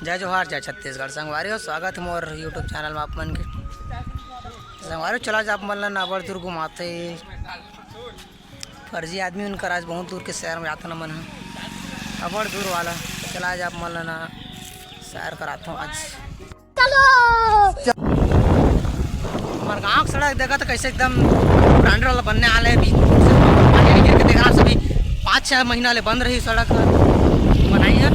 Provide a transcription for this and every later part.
जय जोहार जय छत्तीसगढ़ संगवारी हो स्वागत है मोर यूट्यूब चैनल में आप मन के संगवारी चला जा आप मन ला नाबर दूर घुमाते फर्जी आदमी उनकर आज बहुत दूर के शहर में जाता न मन है अबड़ दूर वाला चला जा आप मन ला ना सैर कराता हूँ आज चलो हमारे गाँव की सड़क देखा तो कैसे एकदम ब्रांडेड वाला बनने वाले अभी देखा सभी 5-6 महीना ले बंद रही सड़क बनाई है।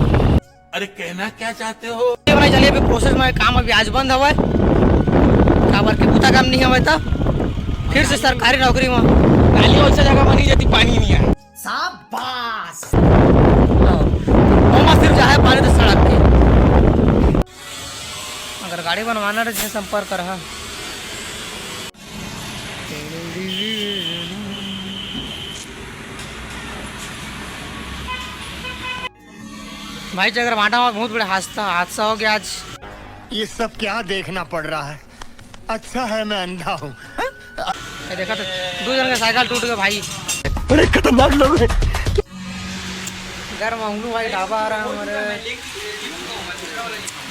अरे कहना क्या चाहते हो? बनाई चलिए अभी प्रोसेस में काम अभी आज बंद हवा काबर के बूता काम नहीं हवा था फिर से सरकारी नौकरी में गाली वैसे जगह बनी जाती पानी नहीं है शाबाश सिर्फ जाए पानी तो सड़क के अगर गाड़ी बनवाना रहे संपर्क कर भाई जगह भाटा में बहुत बड़ा हादसा हो गया आज। ये सब क्या देखना पड़ रहा है? अच्छा है मैं अंधा हूँ। देखा तो 2 जन का साइकिल टूट गया भाई। अरे खतरनाक लोग हैं। घर मंगलू भाई ढाबा आ रहा है हमारे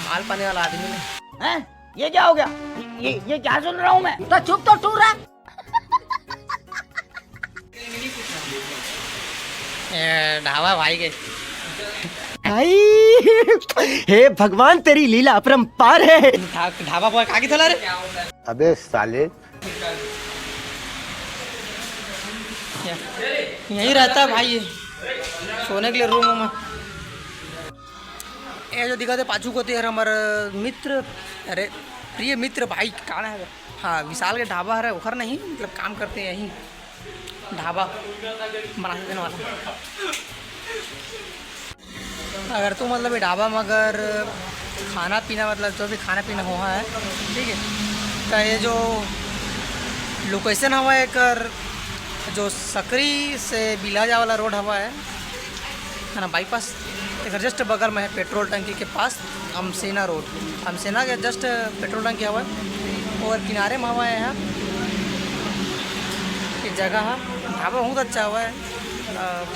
माल पाने वाला आदमी ने। हैं? ये क्या हो गया? ये क्या सुन रहा हूँ मैं? तो चुप तो टूर रहा। ढाबा भाई के हे भगवान तेरी लीला अपरंपार है। ढाबा बॉय काकी थला रे अबे साले यही रहता है भाई सोने के लिए रूम में। ये जो दिखाते पाछू को यार हमारे मित्र अरे प्रिय मित्र भाई कहाँ है हाँ विशाल के ढाबा है उखर नहीं मतलब काम करते हैं यहीं ढाबा बना देने वाला। अगर तू मतलब ढाबा में अगर खाना पीना मतलब जो भी खाना पीना हुआ है ठीक है तो ये जो लोकेशन हवा है कर जो सकरी से बिलाजा वाला रोड हवा है ना बाईपास एक जस्ट बगल में है पेट्रोल टंकी के पास अमसेना रोड अमसेना के जस्ट पेट्रोल टंकी हवा है और किनारे में हवा है यहाँ एक जगह है ढाबा बहुत अच्छा हुआ है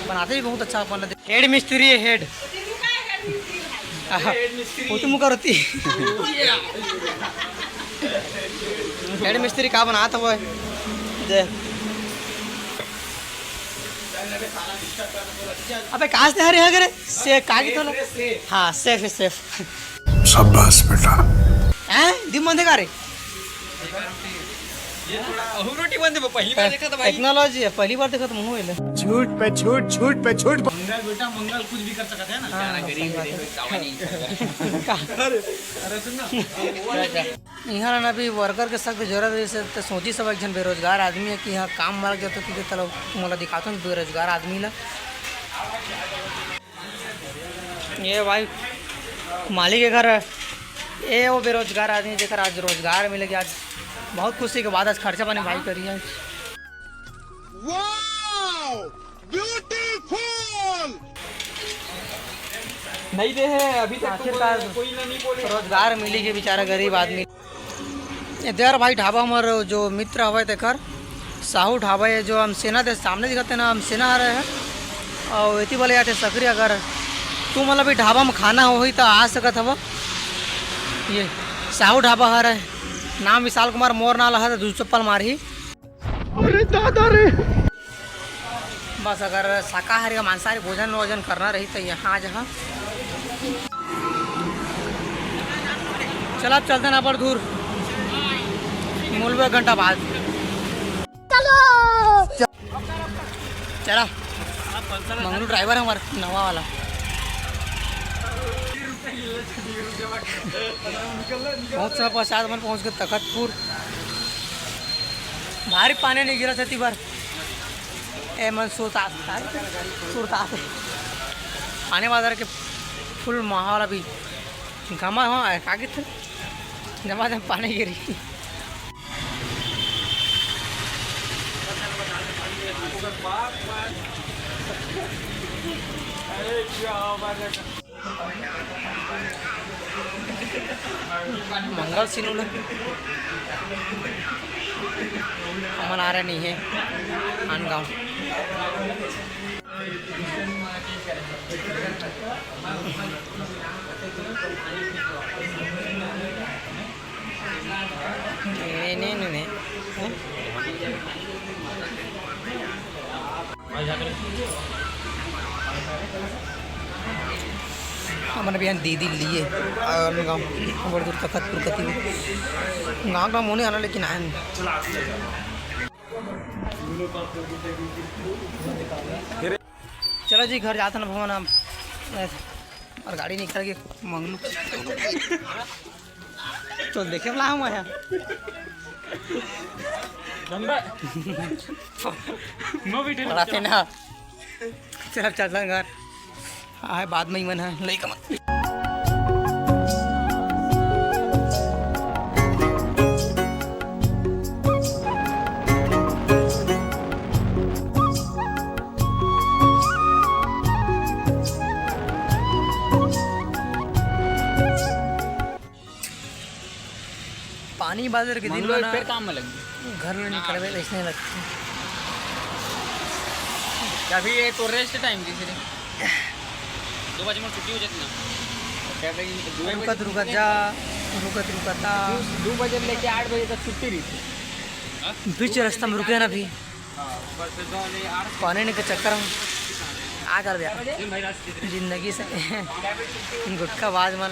बनाते भी बहुत अच्छा मतलब हेड मिस्त्री है हेड होती मुकर होती हेड मिस्त्री का बनाता हुआ है अबे कहाँ से हरे हरे से कागी तो हाँ सेफ है सेफ शाबाश बेटा हैं दिन बंदे का रे ये थोड़ा रोटी बंदे पहली बार देखा था भाई टेक्नोलॉजी है पहली बार देखा तो मुंह ले झूठ पे झूठ झूठ पे झूठ। मंगल बेटा मंगल कुछ भी कर सकते हैं ना हाँ, गरीब अरे सुन ना यहाँ ना अभी वर्कर के सख्त जरूरत है तो सोची सब एक जन बेरोजगार आदमी है कि यहाँ काम मार गया तो कि चलो मोला दिखाता हूँ बेरोजगार आदमी ला ये भाई मालिक के घर ये वो बेरोजगार आदमी जेकर आज रोजगार मिले गया आज बहुत खुशी के बाद आज खर्चा पानी भाई करी है। नहीं दे है अभी तक आखिरकार कोई नहीं बोले रोजगार मिली के बेचारा गरीब आदमी इधर भाई ढाबा हमारे जो मित्र हवा तेकर साहू ढाबा है जो हम सेना के सामने दिखाते ना हम सेना आ रहे हैं और इतनी बोले जाते सकरी अगर तू मतलब ढाबा में खाना हो तो आ सकत हवा ये साहू ढाबा है रहे नाम विशाल कुमार मोर नाला है तो 2 चप्पल मारी अरे दादा रे बस अगर शाकाहारी या मांसाहारी भोजन करना रही तो यहाँ जहाँ चला चलते ना पर दूर मूल 1 घंटा बाद चला मंगलू ड्राइवर है हमारा नवा वाला बहुत समय पश्चात मन पहुँच गए तखतपुर भारी पानी नहीं गिरा छती बार ए मन सुरता पानी बाजार के फुल माहौल अभी गमा हो कागज थे जमा जम पानी गिरी मंगल सिनू मना रहे नहीं है अनगांव नहीं हमारे भी यहाँ दीदी लिए और बड़ी दूर तखतपुर कती गाँव का मुँह नहीं आना लेकिन आए चलो जी घर जाता ना भवन अब और गाड़ी निकल के मंगलू तो देखे बोला हम आया पढ़ाते ना चल चल घर हाँ बाद में ही मन है लई कमा पानी बाजार के दिन में फिर काम में लग घर में नहीं करवे ऐसे नहीं लगते अभी ये तो रेस्ट टाइम किसी ने 2 बजे में छुट्टी हो जाती ना क्या कहीं रुकत जा रुकता 2 बजे लेके 8 बजे तक छुट्टी रही थी बीच रास्ता में रुके ना भी पानी के चक्कर में आ कर दिया जिंदगी से गुटखा बाज मन